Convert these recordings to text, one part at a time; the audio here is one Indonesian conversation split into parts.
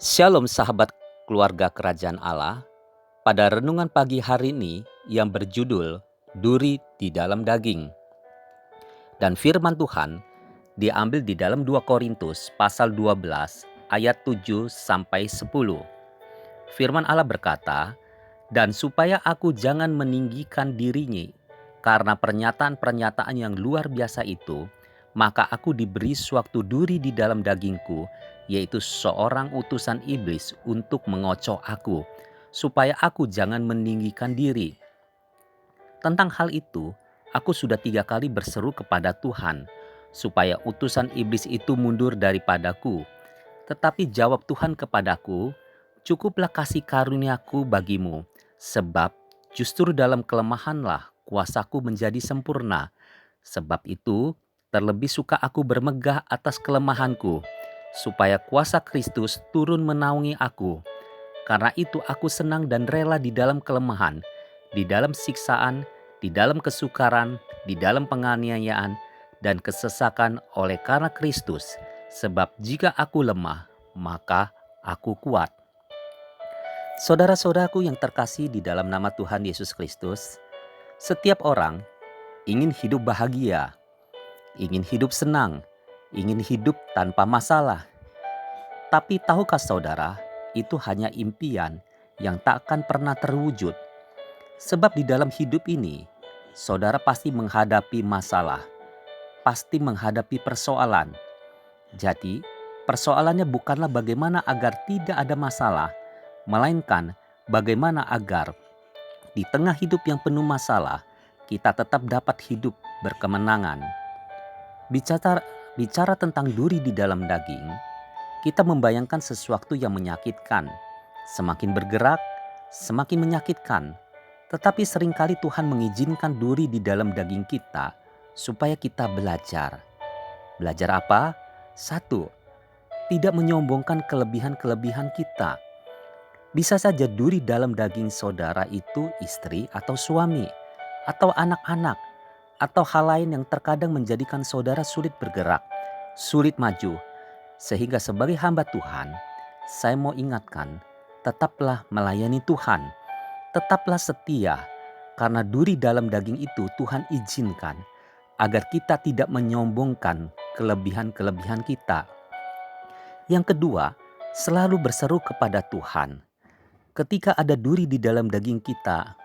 Shalom sahabat keluarga kerajaan Allah. Pada renungan pagi hari ini yang berjudul Duri di dalam daging. Dan firman Tuhan diambil di dalam 2 Korintus pasal 12 ayat 7 sampai 10. Firman Allah berkata, "Dan supaya aku jangan meninggikan dirinya karena pernyataan-pernyataan yang luar biasa itu, maka aku diberi suatu duri di dalam dagingku, yaitu seorang utusan iblis untuk mengocok aku, supaya aku jangan meninggikan diri. Tentang hal itu, aku sudah 3 kali berseru kepada Tuhan, supaya utusan iblis itu mundur daripadaku. Tetapi jawab Tuhan kepadaku, cukuplah kasih karuniaku bagimu, sebab justru dalam kelemahanlah kuasaku menjadi sempurna. Sebab itu, terlebih suka aku bermegah atas kelemahanku, supaya kuasa Kristus turun menaungi aku. Karena itu aku senang dan rela di dalam kelemahan, di dalam siksaan, di dalam kesukaran, di dalam penganiayaan, dan kesesakan oleh karena Kristus. Sebab jika aku lemah, maka aku kuat." Saudara-saudaraku yang terkasih di dalam nama Tuhan Yesus Kristus, setiap orang ingin hidup bahagia, ingin hidup senang, ingin hidup tanpa masalah. Tapi tahukah saudara, itu hanya impian yang tak akan pernah terwujud. Sebab di dalam hidup ini, saudara pasti menghadapi masalah, pasti menghadapi persoalan. Jadi, persoalannya bukanlah bagaimana agar tidak ada masalah, melainkan bagaimana agar di tengah hidup yang penuh masalah, kita tetap dapat hidup berkemenangan. Bicara, bicara tentang duri di dalam daging, kita membayangkan sesuatu yang menyakitkan. Semakin bergerak, semakin menyakitkan. Tetapi seringkali Tuhan mengizinkan duri di dalam daging kita supaya kita belajar. Belajar apa? Satu, tidak menyombongkan kelebihan-kelebihan kita. Bisa saja duri dalam daging saudara itu istri atau suami, atau anak-anak, atau hal lain yang terkadang menjadikan saudara sulit bergerak, sulit maju. Sehingga sebagai hamba Tuhan, saya mau ingatkan, tetaplah melayani Tuhan, tetaplah setia, karena duri dalam daging itu Tuhan izinkan agar kita tidak menyombongkan kelebihan-kelebihan kita. Yang kedua, selalu berseru kepada Tuhan. Ketika ada duri di dalam daging kita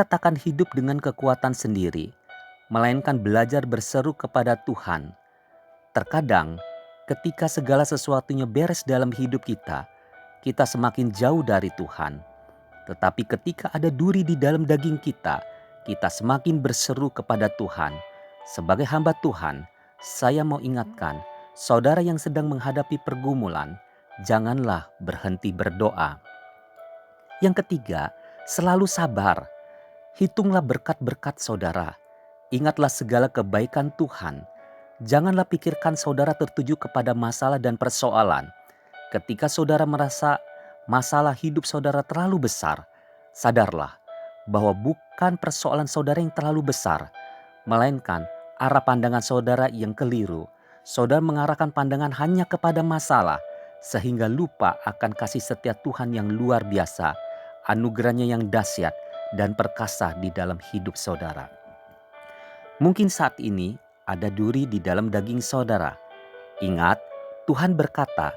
takkan hidup dengan kekuatan sendiri, melainkan belajar berseru kepada Tuhan. Terkadang, ketika segala sesuatunya beres dalam hidup kita semakin jauh dari Tuhan. Tetapi ketika ada duri di dalam daging kita semakin berseru kepada Tuhan. Sebagai hamba Tuhan, saya mau ingatkan, saudara yang sedang menghadapi pergumulan, janganlah berhenti berdoa. Yang ketiga, selalu sabar. Hitunglah berkat-berkat saudara. Ingatlah segala kebaikan Tuhan. Janganlah pikirkan saudara tertuju kepada masalah dan persoalan. Ketika saudara merasa masalah hidup saudara terlalu besar, sadarlah bahwa bukan persoalan saudara yang terlalu besar, melainkan arah pandangan saudara yang keliru. Saudara mengarahkan pandangan hanya kepada masalah, sehingga lupa akan kasih setia Tuhan yang luar biasa, anugerahnya yang dahsyat dan perkasa di dalam hidup saudara. Mungkin saat ini ada duri di dalam daging saudara. Ingat, Tuhan berkata,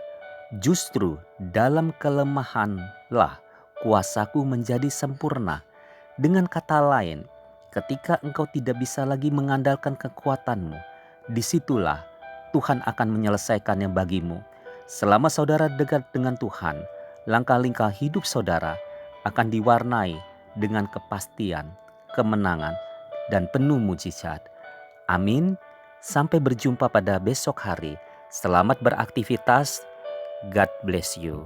"Justru dalam kelemahanlah kuasaku menjadi sempurna." Dengan kata lain, ketika engkau tidak bisa lagi mengandalkan kekuatanmu, disitulah Tuhan akan menyelesaikannya bagimu. Selama saudara dekat dengan Tuhan, langkah-langkah hidup saudara akan diwarnai dengan kepastian, kemenangan, dan penuh mujizat. Amin. Sampai berjumpa pada besok hari. Selamat beraktivitas. God bless you.